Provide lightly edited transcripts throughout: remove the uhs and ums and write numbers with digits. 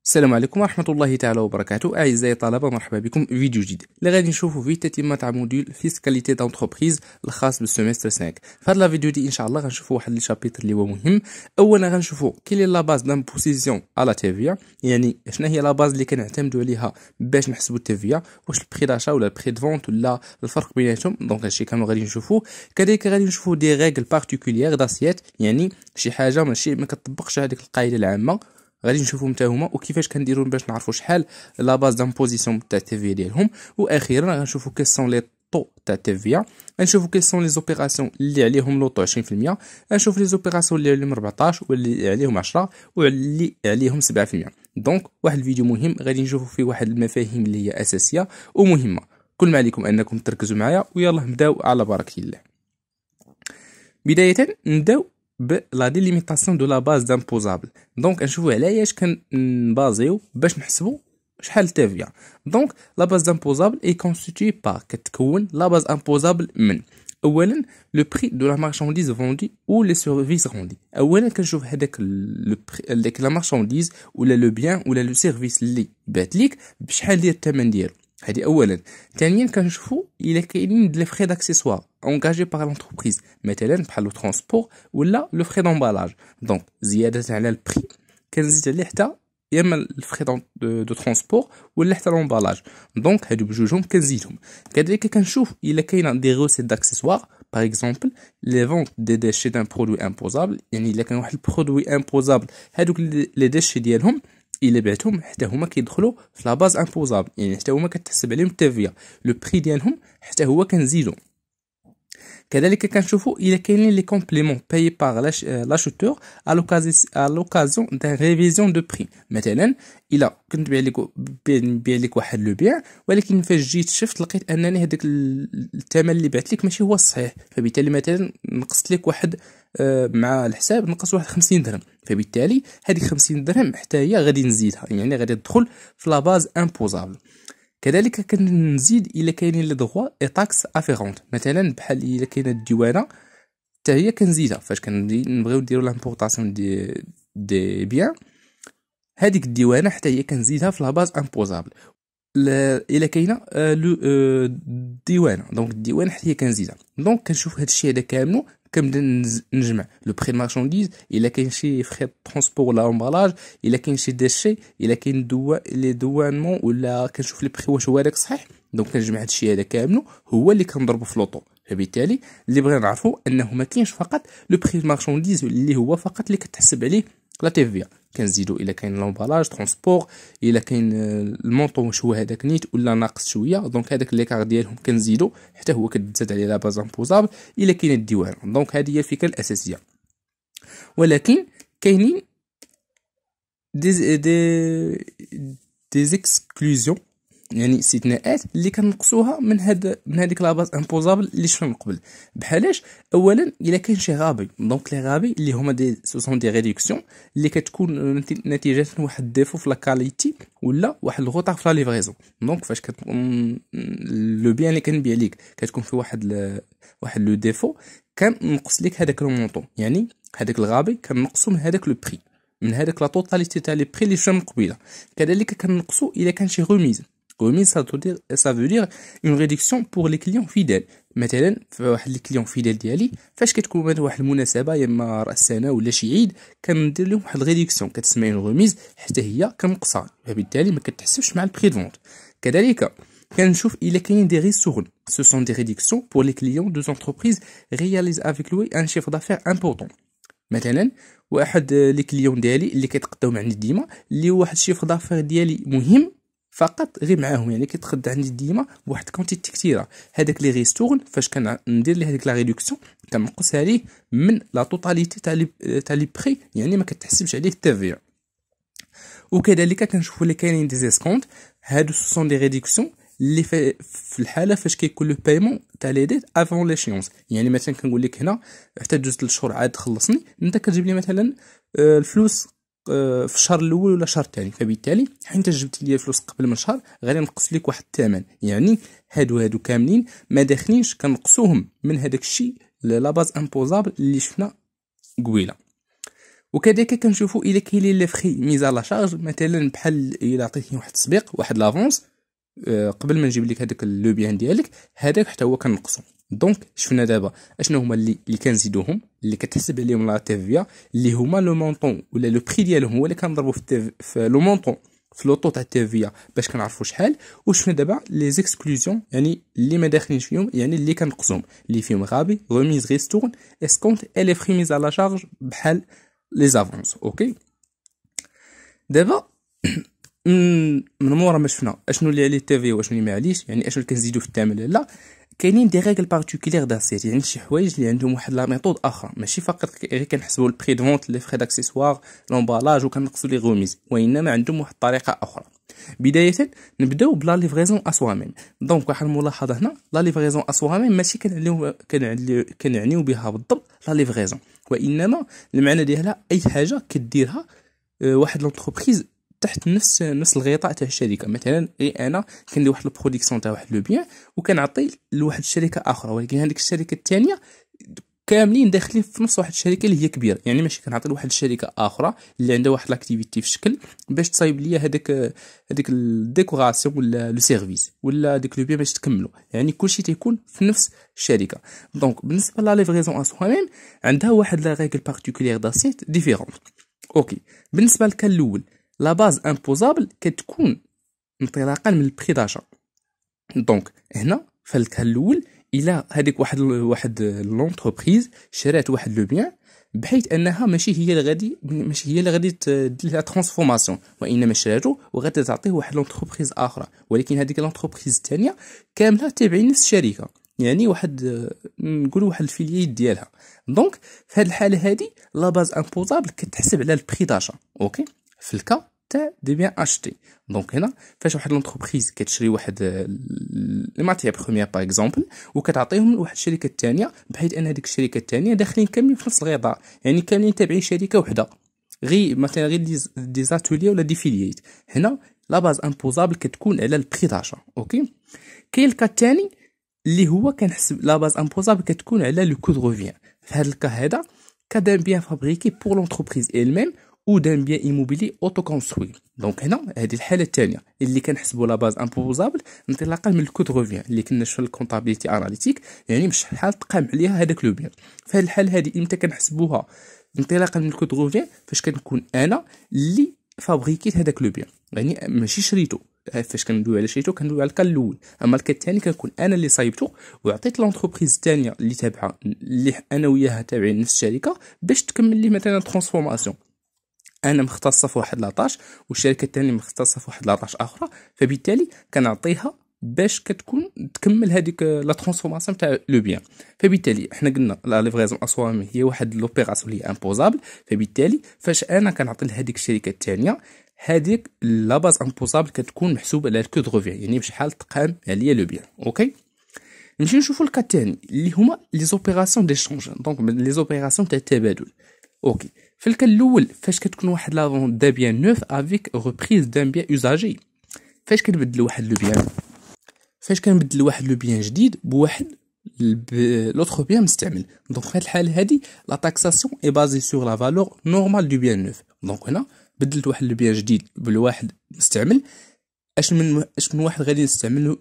السلام عليكم ورحمة الله تعالى وبركاته. أعزائي الطلبة، مرحبا بكم في فيديو جديد اللي غادي نشوفوا فيه تتمة تاع موديول فيسكاليتي دونتربريز الخاص بالسيمستر 5. في هذا الفيديو دي ان شاء الله غنشوفوا واحد لي شابيتر اللي هو مهم. اولا غنشوفوا كي لا باز دامبوزيسيون على تيفيا، يعني شنو هي لا باز اللي كنعتمدوا عليها باش نحسبوا التيفيا، واش البري داشا ولا البري دو فونت ولا الفرق بيناتهم. دونك هادشي كامل غادي نشوفوه. كذلك غادي نشوفوا دي ريغل بارتيكوليير داسيات، يعني شي حاجه ماشي ما كتطبقش هذيك القاعده العامه، غادي نشوفوا حتى هما وكيفاش كنديروا باش نعرفوا شحال لا باز دامبوزيسيون تاع التيفيا ديالهم. واخيرا غنشوفوا كي سون لي طو تاع التيفيا، غنشوفوا كي سون لي زوبيراسيون اللي عليهم لوطو 20%، غنشوف لي زوبيراسيون اللي عليهم 14 واللي عليهم 10 واللي عليهم 7%. دونك واحد الفيديو مهم غادي نشوفوا فيه واحد المفاهيم اللي هي اساسيه ومهمه. كل ما عليكم انكم تركزوا معايا ويلا نبداو على بركه الله. بدايه نبداو لا ديليميتاسيون دو لا باز دامبوزابل. دونك نشوفوا علاش كنبازيو باش نحسبوا شحال التيفيا. دونك لا باز دامبوزابل اي كونستيتوي با، كتكون لا باز امبوزابل من اولا لو بري دو لا مارشانديز فوندي او لي سيرفيس روندي. اولا كنشوف هذاك ديك لا مارشانديز ولا لو بيان ولا لو سيرفيس اللي بات ليك بشحال ديال الثمن ديالو، هذه اولا. ثانيا كنشوفوا الا كاينين دي فري داكسيسوار engagé par l'entreprise مثلا بحال لو ترونسبور ولا لو فري دامبالاج. دونك زياده على البري كنزيد عليه حتى يا اما الفري دو ترونسبور ولا حتى لومبالاج. دونك هادو بجوجهم كنزيدهم. كذلك كنشوف الا كاينه دي روسيت داكسيسوار باغ اكزومبل لي فونت دي ديشي دان برودوي امبوزابل، يعني الا كان واحد البرودوي امبوزابل هادوك لي ديشي ديالهم الا بعتهم حتى هما كيدخلوا في لا باز امبوزابل، يعني حتى هما كتحسب عليهم التيفيا، لو بري ديالهم حتى هو كنزيدو. كذلك كنشوفوا الا كاينين لي كومبليمون باي باغ لاشوتور ا لوكازيون دان ريفيزيون دو بري. مثلا الا كنت بيع لك واحد لو بيع، ولكن فاش جيت شفت لقيت انني هذاك الثمن اللي بعت لك ماشي هو الصحيح، فبالتالي مثلا نقصت لك واحد مع الحساب نقص واحد 50 درهم، فبالتالي هذيك 50 درهم حتى هي غادي نزيدها، يعني غادي تدخل في لا باز امبوزابل. كذلك كنزيد الا كاينين لي دغوا اي تاكس افيرونت، مثلا بحال الا كاينه الديوانه حتى هي كنزيدها فاش كنبغيو نديرو لامبورطاسيون دي بيان، هذيك الديوانه حتى هي كنزيدها في لا باز امبوزابل. الا كاينه الديوانه، دونك الديوانه حتى هي كنزيدها. دونك كنشوف هذا الشيء هذا كامل كنبدا نجمع لو بري مارشانديز، الا كاين شي فري ترونسبور ولا امبالاج، الا كاين شي ديشي، الا كاين لي دوانمون، ولا كنشوف لي بري واش هو هذاك صحيح. دونك كنجمع هذا الشيء هذا كامل هو اللي كنضربو في لوطو. فبالتالي اللي بغينا نعرفوا انه ما كاينش فقط لو بري مارشانديز اللي هو فقط اللي كتحسب عليه لا تيفيا، كنزيدو الا كاين لومبالاج ترونسبور، الا كاين المونطون واش هو هذاك نيت ولا ناقص شويه. دونك هذاك ليكار ديالهم كنزيدو حتى هو كتزاد عليه لا باز امبوزابل الا كاين الديوان. دونك هذه هي الفكره الاساسيه. ولكن كاينين دي زيكسكلوزيون، يعني استثناءات اللي كنقصوها من هذيك لا باز امبوزابل اللي شفنا من قبل. بحالاش؟ اولا الا كاين شي غابي، دونك لي غابي اللي هما دي سوسون دي ريدكسيون اللي كتكون نتيجه واحد الديفو في لا كاليتي ولا واحد الغوطه في لا ليفريزون. دونك فاش كتكون لو بيان اللي كنبيع ليك كتكون في واحد لو ديفو، كنقص لك هذاك لو مونطون، يعني هذاك الغابي كنقصو من هذاك لو بري، من هذاك لا توتاليتي تاع لي بري اللي شفنا من قبيله. كذلك كنقصو الا كان شي ريميز. Remise, ça veut dire une réduction pour les clients fidèles. مثلا فواحد الكليون فيدال ديالي فاش كتكون واحد المناسبه يا اما راس السنه ولا شي عيد كندير لهم واحد الريدكسيون كتسمى اون ريميز، حتى هي كنقصها، فبالتالي ما كتحسبش مع البري فونت. كذلك كنشوف الا كاين دي ريستورون، ce sont des réductions pour les clients des entreprises réalisent avec lui un chiffre d'affaires important. مثلا واحد لي كليون ديالي اللي كيتقداو عندي ديما، اللي واحد الشيفر دافير ديالي مهم فقط غير معاهم، يعني كيتخد عندي ديما بواحد كونتيتي كثيره. هذاك لي ريستورن فاش كندير ليه هذيك لا ريدكسيون كنقص عليه من لا توتاليتي تاع لي بري، يعني ما كتحسبش عليه التيفيا. وكذلك كنشوفوا اللي كاينين دي زيسكونت، هادو سون دي ريدكسيون اللي في الحاله فاش كيكون لو بايمون تاع لي ديت افون ليشيونس. يعني مثلا كنقول لك هنا حتى جوج 3 شهور عاد تخلصني، انت كتجيب لي مثلا الفلوس في الشهر الاول ولا الشهر الثاني، فبالتالي حيت جبت لي الفلوس قبل من شهر غادي نقص لك واحد الثمن، يعني هادو كاملين ما داخلينش كنقصوهم من هذاك الشيء لا باز امبوزابل اللي شفنا قبيله. وكذلك كنشوفوا الا كاينين لي فري ميز على شارج، مثلا بحال الا عطيتني واحد التسبيق واحد لافونس قبل ما نجيب لك هذاك لو بيان ديالك، هذاك حتى هو كنقصو. دونك شفنا دابا اشنو هما اللي كنزيدوهم اللي كتحسب عليهم لا تي في، اللي هما لو مونطون ولا لو بري ديالهم هو اللي كنضربوا في لو مونطون في لوطو تاع التي في باش كنعرفوا شحال. وشفنا دابا لي زيكسكلوزيون يعني اللي ما داخلينش فيهم، يعني اللي كنقصهم اللي فيهم غابي ريميز ريستورن اسكونت اي لي فري ميز على شارج بحال لي زافونس. اوكي دابا من مورا ما شفنا اشنو اللي عليه التي في واشنو اللي ما عليش، يعني اشنو اللي كنزيدو في الثمن لا، كاينين دي ريغل بارتيكولير داسيت، يعني شي حوايج اللي عندهم واحد لا ميثود اخرى، ماشي فقط غير كنحسبوا البري دو فونت لي فري داكسيسوار لومبالاج وكنقصوا لي غوميز، وانما عندهم واحد الطريقه اخرى. بدايه نبداو بلا ليفريزون اسوا ميم. دونك واحد الملاحظه هنا، لا ليفريزون اسوا ميم ماشي كنعنيو بها بالضبط لا ليفريزون، وانما المعنى ديالها اي حاجه كديرها واحد لونتربريز تحت نفس الغطاء تاع الشركه. مثلا غير انا كندير واحد البرودكسيون تاع واحد لو بيان وكنعطي لواحد الشركه اخرى، ولكن هذيك الشركه الثانيه كاملين داخلين في نفس واحد الشركه اللي هي كبيره، يعني ماشي كنعطي لواحد الشركه اخرى اللي عندها واحد لاكتيفيتي في الشكل باش تصايب ليا هذيك الديكوراسيون ولا لو سيرفيس ولا ديك لو بيان باش تكملوا، يعني كلشي تيكون في نفس الشركه. دونك بالنسبه لا ليفريزون ا سوا ميم عندها واحد لا ريغل بارتيكولير داسيت ديفيرونت. اوكي بالنسبه للكال الاول لا باز امبوزابل كتكون انطلاقا من البري داشا. دونك هنا في الكال الاول الى هذيك واحد لونتربريز شرات واحد لو بيان بحيث انها ماشي هي اللي غادي دير لها ترانسفورماسيون، وانما شراتو وغادي تعطيه واحد لونتربريز اخرى، ولكن هذيك لونتربريز الثانيه كامله تابعين نفس الشركه، يعني نقولوا واحد الفيلييت ديالها. دونك في هذه الحاله هذه لا باز امبوزابل كتحسب على البري داشا. اوكي في الكا تاع دي بيان اشتي. دونك هنا فاش واحد لونتربريز كتشري واحد لي ماتيير بروميير باغ اكزومبل وكتعطيهم لواحد الشركه الثانيه، بحيث ان هذيك الشركه الثانيه داخلين كاملين في نفس الغطاء، يعني كاملين تابعين شركه وحده، غير مثلا غير دي زاتولي ولا دي فيلييت. هنا لا باز امبوزابل كتكون على البري داشا. اوكي كاين الكا الثاني اللي هو كنحسب لا باز امبوزابل كتكون على لو كو دو ريفيان. في هذا الكا هذا كدان بيان فابريكي بور لونتربريز ايل ميم ou d'un bien immobilier autoconstruit. دونك هنا هذه الحاله الثانيه اللي كنحسبوا لا باز امبوزابل انطلاقا من الكود روفيان اللي كنا في الكونطابيليتي اناليتيك، يعني بشحال تقام عليها هذاك لو بيان. في هذه الحاله هذه امتى كنحسبوها انطلاقا من الكود روفيان؟ فاش كنكون انا اللي فابريكيت هذاك لو بيان، يعني ماشي شريتو. فاش كندوي على شريتو كندوي على الكا الاول، اما الكا الثاني كنكون انا اللي صايبته وعطيت لونتربريز الثانيه اللي تابعه اللي انا وياها تابعين نفس الشركه باش تكمل لي مثلا ترانسفورماسيون. انا مختصه في واحد لاطاش والشركه الثانيه مختصه في واحد لاطاش اخرى، فبالتالي كنعطيها باش كتكون تكمل هذيك لا ترانسفورماسيون تاع لو بيان. فبالتالي حنا قلنا لا ليفريزون اسوامي هي واحد لوبيراسيون لي امبوزابل، فبالتالي فاش انا كنعطي لهذيك الشركه الثانيه هذيك لا باز امبوزابل كتكون محسوبه على الكود روفيان، يعني بشحال تقام عليا لو بيان. اوكي نمشي نشوفوا الكا الثاني اللي هما لي زوبيراسيون ديشونج، دونك لي زوبيراسيون تاع التبادل. اوكي في الكا الاول فاش كتكون واحد لا فون دا بيان نوف افيك ريبريز دان بيان يوزاجي، فاش كنبدل واحد لو بيان جديد بواحد لوتر بيان مستعمل. دونك في هذه الحاله هذه لا تاكساسيون اي بازي سور لا فالور نورمال دو بيان نوف. دونك هنا بدلت واحد لو بيان جديد بالواحد مستعمل، اش من واحد غادي نستعملو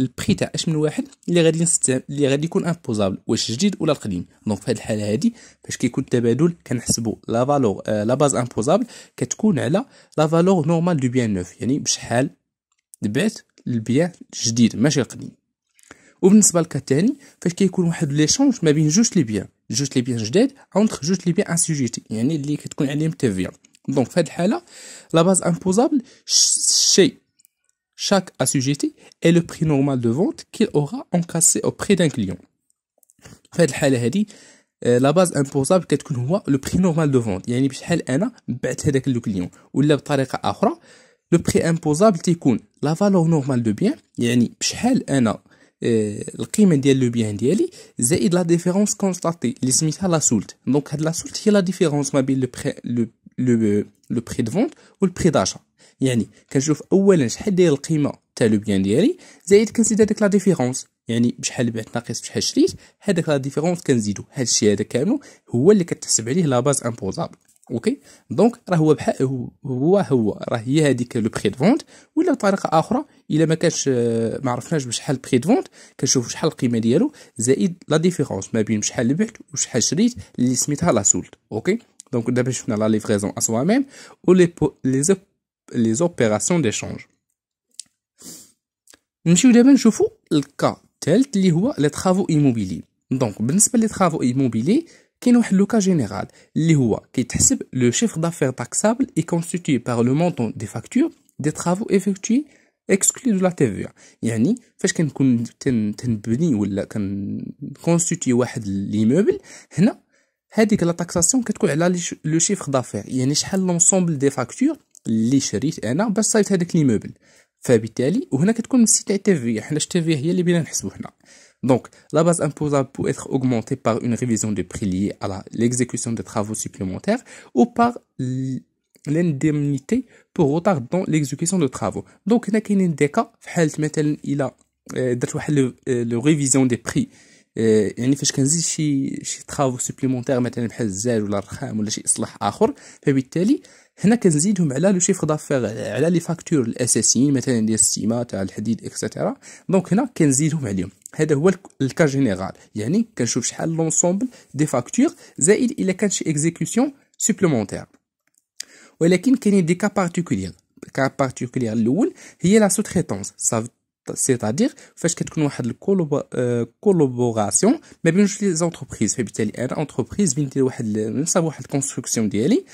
البري تاع اش من واحد اللي غادي يكون امبوزابل، واش جديد ولا القديم. دونك في هذه الحاله هذه فاش كيكون التبادل كنحسبوا لا فالور لا باز امبوزابل كتكون على لا فالور نورمال دو بيان نوف، يعني بشحال بعت البيان جديد ماشي القديم. وبالنسبه للكا الثاني فاش كيكون واحد ليشونج ما بين جوج لي بيان جداد اونتر جوج لي بيان انسوجيتي، يعني اللي كتكون عليهم تيفيا. دونك في هذه الحاله لا باز امبوزابل chez chaque assujetti est le prix normal de vente qu'il aura encaissé auprès d'un client. في هذه الحاله هذه لا باز امبوزابل كتكون هو لو بري نورمال دو فونت، يعني بشحال انا بعت هذاك لو كليون، ولا بطريقه اخرى لو بري امبوزابل تيكون لا فالور نورمال دو بيان، يعني بشحال انا القيمه ديال لو بيان ديالي زائد لا ديفيرونس كونستاتي اللي سميتها لا سولت. دونك هاد لا سولت هي لا ديفيرونس ما بين لو بري دو فونت والبري داشا، يعني كنشوف اولا شحال داير القيمه تاع لو بيان ديالي زائد كنزيد هذيك لا ديفيرونس، يعني بشحال بعت ناقص بشحال شريت، هذاك لا ديفيرونس كنزيدو. هذا الشيء هذا كامل هو اللي كتحسب عليه لا باز امبوزابل. اوكي دونك راه هو بحال هو راه هي هذيك لو بري دو فونت، ولا بطريقه اخرى الا ما كانش ما عرفناش بشحال بري دو فونت كنشوف شحال القيمه ديالو زائد لا ديفيرونس ما بين شحال بعت وشحال شريت اللي سميتها لا سولد. اوكي دونك دابا شفنا لا ليفريزون ا سوا ميم و لي اوبيراسيون ديشانج. نمشيو دابا نشوفوا الكا الثالث اللي هو لي طرافو ايموبيلي. دونك بالنسبه لي طرافو ايموبيلي كاين واحد لو كا جينيرال اللي هو كيتحسب لو شيفر دافير تاكسابل اي كونستيتيي بار لو مونطون دي فاكتور دي طرافو ايفيكتوي اكسكلو دو لا تي في. يعني فاش كنكون تنبني ولا كونستيتيي واحد ليموبل، هنا هذيك لا تاكساسيون كتكون على لو شيفر دافير، يعني شحال لونسومبل دي فاكتور اللي شريت انا باش صايبت هذاك ليموبل. فبالتالي وهنا كتكون السي تاع تي في، حنا تي في هي اللي بينا نحسبو هنا. Donc, la base imposable peut être augmentée par une révision de prix liée à l'exécution des travaux supplémentaires ou par l'indemnité pour retard dans l'exécution de travaux. Donc, هنا كاينين دي كا في حالة مثلا إلا درت واحد لو ريفيزيون دي بري، يعني فاش كنزيد شي طرافو سوبليمونتير مثلا بحال الزاج ولا الرخام ولا شي اصلاح اخر، فبالتالي هنا كنزيدهم على لو شيفر دافير على لي فاكتور الاساسيين مثلا ديال السيما تاع الحديد اكسيتيرا. دونك هنا كنزيدهم عليهم. هذا هو الكا جينيرال، يعني كنشوف شحال لونسومبل دي فاكتور زائد الا كان شي اكزيكوسيون سوبليمونتير. ولكن كاينين دي كا بارتيكولير. كا بارتيكولير الاول هي لا سوتريتونس، سيتادير فاش كتكون واحد الكولابوراسيون ما بين جوج لي زونتربريز. فبالتالي انا اونتربريز بين ندير نصاوب واحد الكونستركسيون ديالي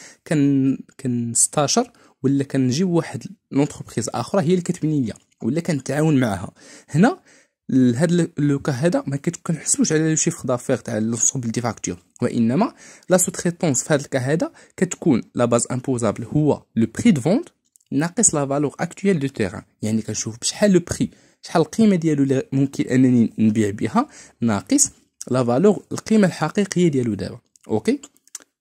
كنستاشر ولا كنجيب واحد لونتربريز اخرى هي اللي كتبني ليا ولا كنتعاون معها. هنا هذا لو كا هذا ما كنحسبوش على لو شيفر دافير تاع لونسومبل دي فاكتور، وانما لا سوتريتونس في هذا الكا هذا كتكون لا باز امبوزابل هو لو بري دو فونت ناقص لا فالور اكطويل دو تيران. يعني كنشوف بشحال لو بري، شحال القيمه ديالو اللي ممكن انني نبيع بها ناقص لا فالور القيمه الحقيقيه ديالو دابا. اوكي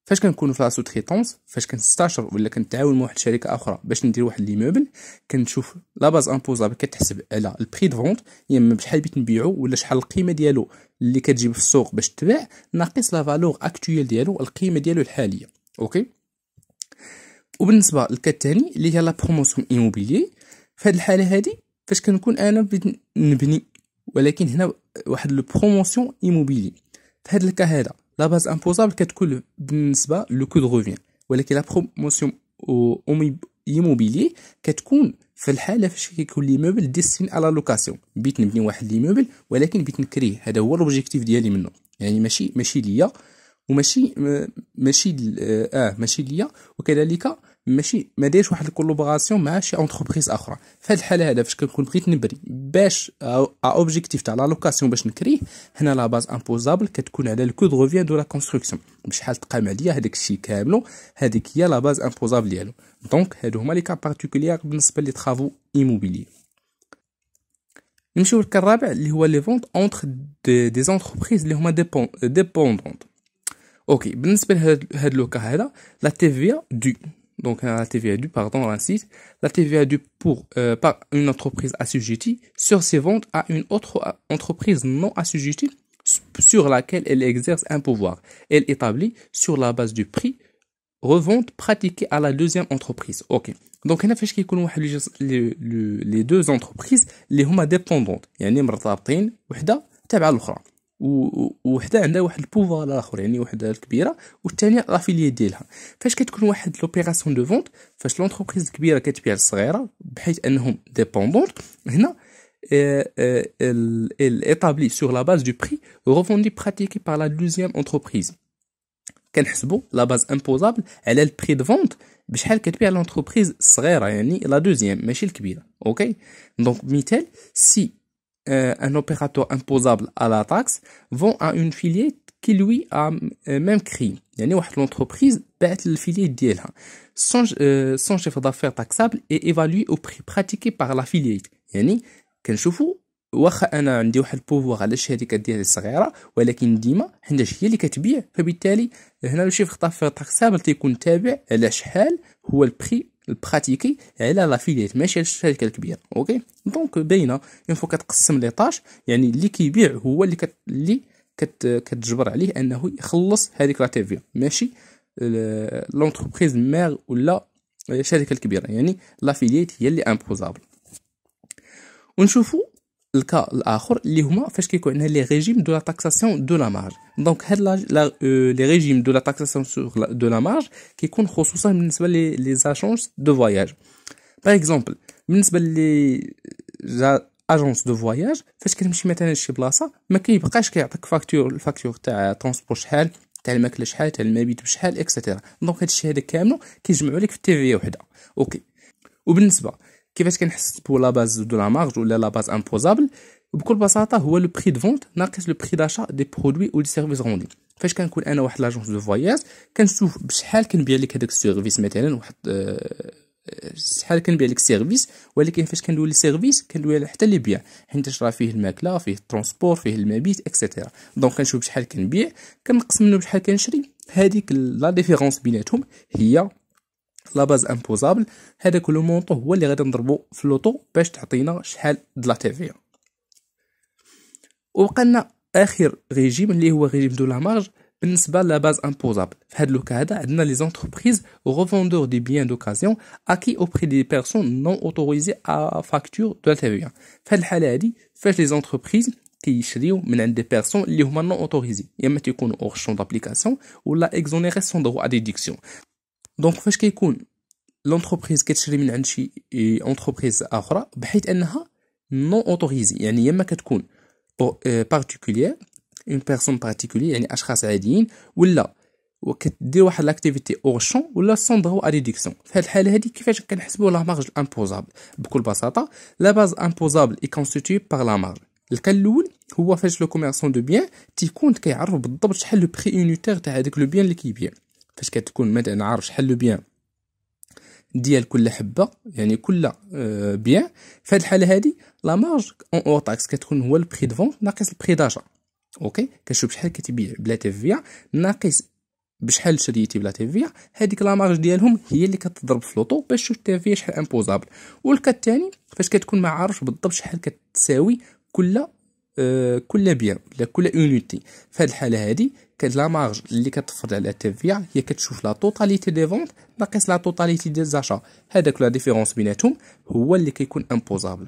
فاش كنكونوا في لا سوتريتونس، فاش كنستاشر ولا كنتعاون مع واحد الشركه اخرى باش ندير واحد ليموبل، كنشوف لا باز امبوزابل كتحسب على البري دو فونت، يعني بشحال بغيت نبيعو ولا شحال القيمه ديالو اللي كتجيب في السوق باش تباع ناقص لا فالور اكطويل ديالو القيمه ديالو الحاليه. اوكي وبالنسبه للكا الثاني اللي هي لا بروموسيون ايموبيلي، في هذه الحاله هذه فاش كنكون انا بغيت نبني، ولكن هنا واحد لو بروموسيون ايموبيلي في هذا الكا هذا لا باز امبوزابل كتكون بالنسبه لو كو دو روفيان، ولكن لا بروموسيون ايموبيلي كتكون في الحاله فاش كيكون ليموبل ديستين على لوكاسيون. بغيت نبني واحد ليموبل ولكن بغيت نكريه، هذا هو لوبجيكتيف ديالي منه، يعني ماشي ليا وماشي ماشي ليا، وكذلك ماشي ما دايرش واحد الكولابوراسيون مع شي اونتربريز اخرى. في هذه الحاله هذا فاش كنكون بغيت نبري باش اوبجيكتيف تاع لا لوكاسيون باش نكريه، هنا لا باز امبوزابل كتكون على الكو دو روفيان دو لا كونستركسيون، بشحال تقام عليا هذاك الشيء كامل، هذيك هي لا باز امبوزابل ديالو. دونك هادو هما لي كا بارتيكولير بالنسبه لي طرافو ايموبيلي. نمشيو للكا الرابع اللي هو لي فونت اونتر دي زونتربريز اللي هما ديبوندونت. اوكي بالنسبه لهاد لو كا هذا لا تي في دو، donc la TVA due, pardon, on insiste, la TVA due par une entreprise assujettie sur ses ventes à une autre entreprise non assujettie sur laquelle elle exerce un pouvoir. Elle établit sur la base du prix revente pratiquée à la deuxième entreprise. Ok. Donc هنا فاش كيكون واحد les deux entreprises اللي هما dépendants، يعني مرتبطين وحده تابعه للاخرى، وحده عندها واحد البوفوار على الاخر، يعني وحده الكبيره والثانيه لافيليي ديالها. فاش كتكون واحد لوبيراسيون دو فونت، فاش لونتربريز الكبيره كتبيع للصغيره بحيث انهم ديبوندونت، هنا établi sur la base du prix revendu pratiqué par la deuxième entreprise. كنحسبوا لا باز امبوزابل على البري دو فونت بشحال كتبيع لونتربريز الصغيره، يعني لا دوزيام ماشي الكبيره. اوكي دونك مثال سي un opérateur imposable à la taxe vend à une filiale qui lui a même créé، يعني واحد l'entreprise باعت للفيليال ديالها son chiffre d'affaires taxable est évalué au prix pratiqué par la filiale. يعني كنشوفوا واخا انا عندي واحد البوفوار على الشركه ديالي الصغيره، ولكن ديما حيتاش هي اللي كتبيع، فبالتالي هنا لو شيفر دافير تاكسابل تيكون تابع على شحال هو البري البراتيكي على لا فيليت ماشي على الشركه الكبيره. اوكي دونك باينه اون فوا كتقسم لي طاش، يعني اللي كيبيع هو اللي كتجبر عليه انه يخلص هذيك لا تي في، ماشي لونتربريز مير ولا الشركه الكبيره، يعني لا فيليت هي اللي امبوزابل. ونشوفوا الكا الاخر اللي هما فاش كيكون عندنا لي ريجيم دو لا تاكساسيون دو لا مارج. دونك هاد لي ريجيم دو لا تاكساسيون دو لا مارج كيكون خصوصا بالنسبه لي زاجونس دو فواياج. باغ اكزومبل بالنسبه لي اجونس دو فواياج، فاش كتمشي مثلا لشي بلاصه ما كيبقاش كيعطيك الفاكتور تاع ترونسبور شحال، تاع الماكله شحال، تاع المبيت بشحال اكسيتيرا. دونك هادشي هذا كامل كيجمعوا لك في التي في وحده. اوكي وبالنسبه كيفاش كنحسبوا لا باز دو لا مارج ولا لا باز امبوزابل، بكل بساطه هو لو بري دو فونت ناقص لو بري داشا دي برودوي او دي سيرفيس روندي. فاش كنكون انا واحد لاجونس دو فواياج كنشوف بشحال كنبيع لك هذاك السيرفيس، مثلا واحد شحال كنبيع لك السيرفيس، ولكن فاش كندوي للسيرفيس كندوي حتى اللي بيع، حيت راه فيه الماكله، فيه الترونسبور، فيه المبيت اكسيتيرا. دونك كنشوف بشحال كنبيع كنقسم منه بشحال كنشري، هذيك لا ديفيرونس بيناتهم هي لا باز امبوزابل. هذاك لو مونطو هو اللي غادي نضربو في لوطو باش تعطينا شحال د لا تي في. وبقى اخر ريجيم اللي هو ريجيم دو لا مارج بالنسبه لا باز امبوزابل. في هذا لوكا هذا عندنا لي زونتربريز ريفوندور دي بيان دوكازيون اكي اوبري دي بيرسون نون اوتوريزي ا فاكتور دو لا تي في. في هذه الحاله هذه فاش لي زونتربريز كيشريو من عند دي بيرسون اللي هما نون اوتوريزي، يا اما تيكونوا اور شون دابليكاسيون ولا اكزونيري سون دروا ا ديديكسيون. دونك فاش كيكون لونتربريز كتشري من عند شي اونتربريز اخرى بحيث انها نون اوتوريزي، يعني يما كتكون بارتيكولير اون بيرسون بارتيكولير يعني اشخاص عاديين، ولا وكدير واحد لاكتيفيتي اور شون ولا سون درو ا ريدكسيون. في هذه الحاله هذه كيفاش كنحسبوا لا مارج امبوزابل؟ بكل بساطه لا باز امبوزابل اي كونستيتوي بار لا مارج. الكال الاول هو فاش لو كوميرسون دو بيان تيكون كيعرف بالضبط شحال لو بري يونيتير تاع هذاك لو بيان اللي كيبيع. فاش كتكون مثلا عارف شحال لو بيان ديال كل حبه، يعني كل بيان، في هذه الحاله هذه لا مارج اون اور تاكس كتكون هو البري دو فونت ناقص البري داشا. اوكي كتشوف شحال كتبيع بلا تي في ناقص بشحال شريتي بلا تي في، هذيك لا مارج ديالهم هي اللي كتضرب في لوطو باش تشوف تي في شحال امبوزابل. والكا الثاني فاش كتكون ما عارفش بالضبط شحال كتساوي كل بيان ولا كل يونيتي. في هذه الحاله هذه لا مارج اللي كتفرض على تي في هي كتشوف لا توتاليتي دي فونت ناقص لا توتاليتي ديال زاشا. هذاك لا ديفيرونس بيناتهم هو اللي كيكون امبوزابل،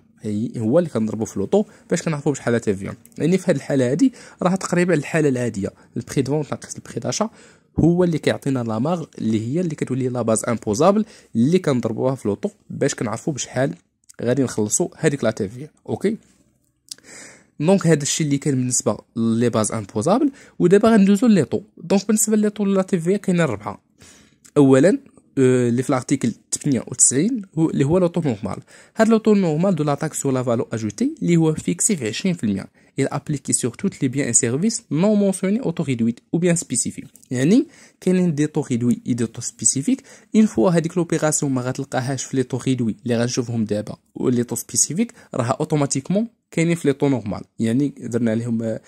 هو اللي كنضربوا في لوطو باش كنعرفوا بشحال تي في. يعني في هذه الحاله هذه راه تقريبا الحاله العاديه البري دو فونت ناقص البري داشا هو اللي كيعطينا لا مارج اللي هي اللي كتولي لا باز امبوزابل اللي كنضربوها في لوطو باش كنعرفوا بشحال غادي نخلصوا هذيك لا تي في. اوكي دونك هذا الشيء اللي كان بالنسبه لي باز امبوزابل. ودابا غندوزو لي طو. دونك بالنسبه لي طو لا تي في كاينين 4. اولا اللي في الارتيكل 98 هو اللي هو لو طو نورمال. هذا لو طو نورمال دو لا تاكس سور لا فالو اجوتي اللي هو فيكسي في 20%. il appliqué sur toutes les biens et services non mentionnés au taux réduit ou bien spécifique. يعني كاينين دي طو ريدوي اي دي طو سبيسيفيك. اون فوا هذيك لوبيراسيون ما غتلقاهاش في لي طو ريدوي اللي غنشوفهم دابا ولي طو سبيسيفيك راها اوتوماتيكمون كاينين في لي طو نورمال، يعني درنا عليهم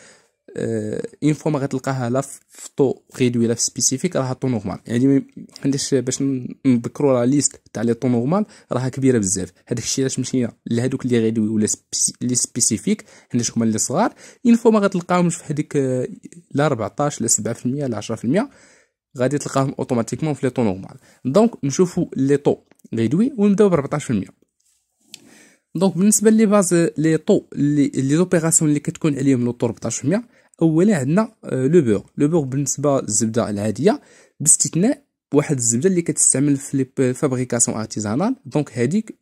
اون فوا ما غتلقاها لا في طو ريدوي لا في سبيسيفيك راها طو نورمال. يعني ما عنديش باش نذكروا لا ليست تاع لي طو نورمال راها كبيره بزاف. هذاك الشيء علاش مشينا لهذوك اللي ريدوي ولا لي سبيسيفيك عندك هما اللي صغار. اون فوا ما غتلقاهمش في هذيك لا 14 لا 7% لا 10% غادي تلقاهم اوتوماتيكمون في لي طو نورمال. دونك نشوفوا لي طو ريدوي ونبداو ب 14%. دونك بالنسبه لي باز لي طو لي زوبيراسيون اللي كتكون عليهم لو طو 14%، اولا عندنا لو بور بالنسبه للزبده العاديه باستثناء واحد الزبده اللي كتستعمل في الفابريكاسيون ارتيزانال. دونك هذيك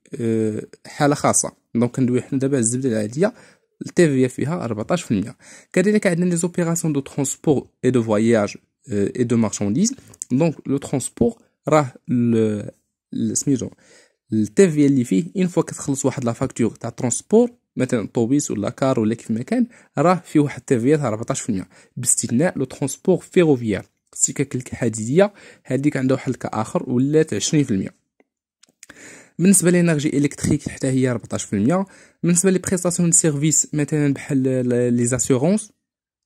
حاله خاصه. دونك كندوي حنا دابا الزبده العاديه التي في فيها 14%. كذلك عندنا لي زوبيراسيون دو ترونسبور اي دو فواياج اي دو مارشانديز. دونك لو ترونسبور راه سميتو التي في اللي فيه اون فوا كتخلص واحد لا فاكتور تاع ترونسبور مثلا طوبيس ولا كار ولا كيف ما كان راه فيه واحد التي في تاع 14% باستثناء لو ترونسبور فيروفيير السكك الحديديه هذيك عندها واحد الكا اخر ولات 20%. بالنسبه للانرجي الكتريك حتى هي 14%. بالنسبه لي بريستاسيون دو سيرفيس مثلا بحال لي زاسيورونس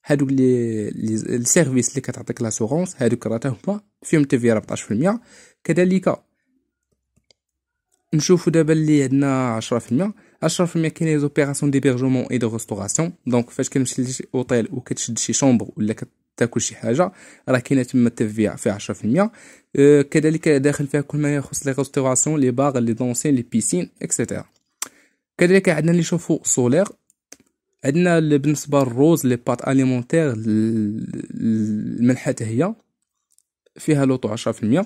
هادوك لي السيرفيس اللي كتعطيك لاسورونس هادوك راه هما فيهم تي في 14%. كذلك نشوفوا دابا اللي عندنا 10%. 10% كاين لي زوبيراسيون ديبيرجمون اي دو ريستوراسيون. دونك فاش كنمشي لشي اوتيل وكتشد شي شومبر ولا كتاكل شي حاجه راه كاينه تما التفيع فيها 10%. كذلك داخل فيها كل ما يخص لي ريستوراسيون لي باغ لي دونسين لي بيسين اكسيتيرا. كذلك عندنا لي شوفو سولير. عندنا بالنسبه للروز لي بات اليمونتير الملحه هي فيها لوطو 10%.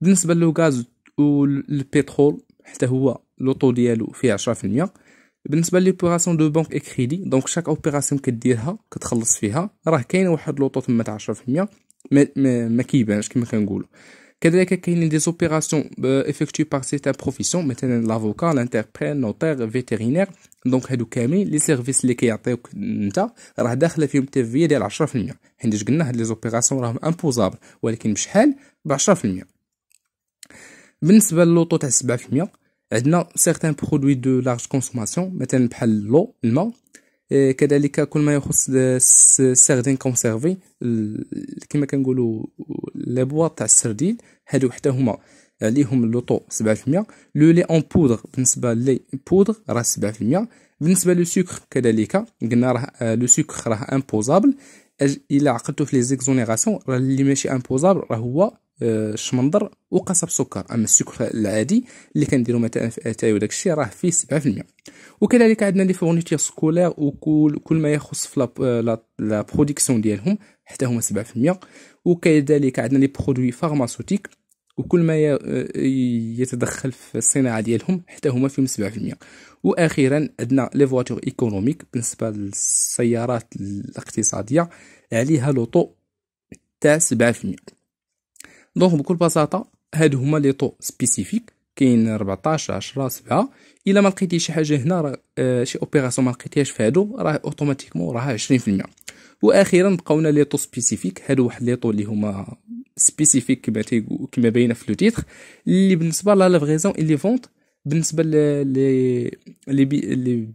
بالنسبه للغاز والبترول حتى هو لوطو ديالو فيه 10%. بالنسبه لوبيراسيون دو بنك اي كريدي دونك شاك اوبيراسيون كديرها كتخلص فيها راه كاين واحد لوطو تما تاع 10% ما كيبانش كما كنقولوا. كذلك كاينين دي زوبيراسيون افيكتوي بار سيتان بروفيسيون مثلا لافوكا لانتربريت نوتير فيتيرينير. دونك هادو كاملين لي سيرفيس اللي كيعطيوك انت راه داخله فيهم تيفيه ديال 10%. حيت قلنا هاد لي زوبيراسيون راهم امبوزابل ولكن بشحال ب 10%. بالنسبه للوطو تاع 7% عندنا سيغتان برودوي دو لارج كونسوماسيون مثلا بحال لو الماء. كذلك كل ما يخص ساردين كونسيرفي كما كنقولوا لي بواط تاع السردين هادو حتى هما عليهم اللوطو 7%. لو لي اون بودر بالنسبه لي بودر راه 7%. بالنسبه لو سكر كذلك قلنا راه لو سكر راه امبوزابل. الا عقلتو في لي زيكزونيراسيون راه اللي ماشي امبوزابل راه هو الشمندر وقصب سكر. اما السكر العادي اللي كنديرو مثلا في اتاي وداك الشيء راه فيه 7%. وكذلك عندنا لي فورنيتير سكولير وكل ما يخص في لا برودكسيون ديالهم حتى هما 7%. وكذلك عندنا لي برودوي فارماسوتيك وكل ما يتدخل في الصناعه ديالهم حتى هما فيهم 7%. واخيرا عندنا لي فواتور ايكونوميك بالنسبه للسيارات الاقتصاديه عليها لوطو تاع 7%. دونك بكل بساطه هادو هما لي طو سبيسيفيك كاين 14 10 7. الا ما لقيتيش شي حاجه هنا راه شي اوبيراسيون ما لقيتيهاش في هادو راه اوتوماتيكمون راه 20%. واخيرا بقاونا لي طو سبيسيفيك. هادو واحد لي طو اللي هما سبيسيفيك كما باينه في لو تيتر اللي بالنسبه لا لافغيزون اي لي فونت بالنسبه لي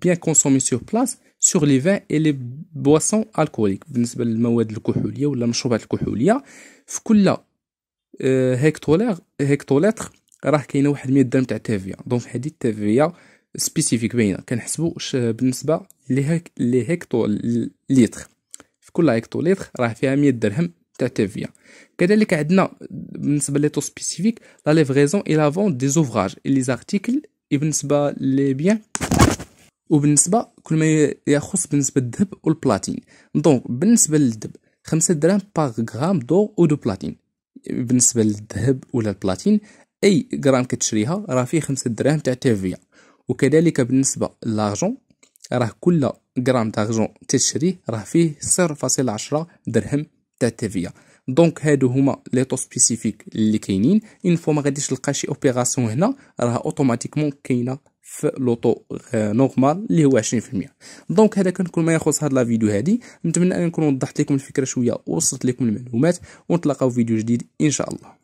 بيان كونسومي سور بلاص سور لي فان اي لي بواسون الكوليك. بالنسبه للمواد الكحوليه ولا المشروبات الكحوليه في كل هيكتولتر راه كاينه واحد 100 درهم تاع تيفيا. دونك هذه التيفيا سبيسيفيك باينه كنحسبوا بالنسبه لي هيكتوليتر في كل هيكتوليتر راه فيها 100 درهم تاع تيفيا. كذلك عندنا بالنسبه لي تو سبيسيفيك لا ليفريزون اي لا فونت دي زوفراج اي لي زارتيكل بالنسبه لي بيان وبالنسبه كل ما يخص بالنسبه للذهب والبلاتين. دونك بالنسبه للذهب 5 دراهم باغ غرام دو او دو بلاتين. بالنسبه للذهب ولا البلاتين اي غرام كتشريها راه فيه 5 دراهم تاع تيفيا. وكذلك بالنسبه للارجون راه كل غرام دارجون تشريه راه فيه 0.10 درهم تاع تيفيا. دونك هادو هما لي طو سبيسيفيك اللي كاينين. اون فوا ما غاديش تلقى شي اوبيراسيون هنا راه اوتوماتيكمون كاينه في لوطو نورمال اللي هو 20%. دونك هذا كان كل ما يخص هاد لا فيديو هادي. نتمنى ان نكون وضحت لكم الفكره شويه ووصلت لكم المعلومات ونتلاقاو في فيديو جديد ان شاء الله.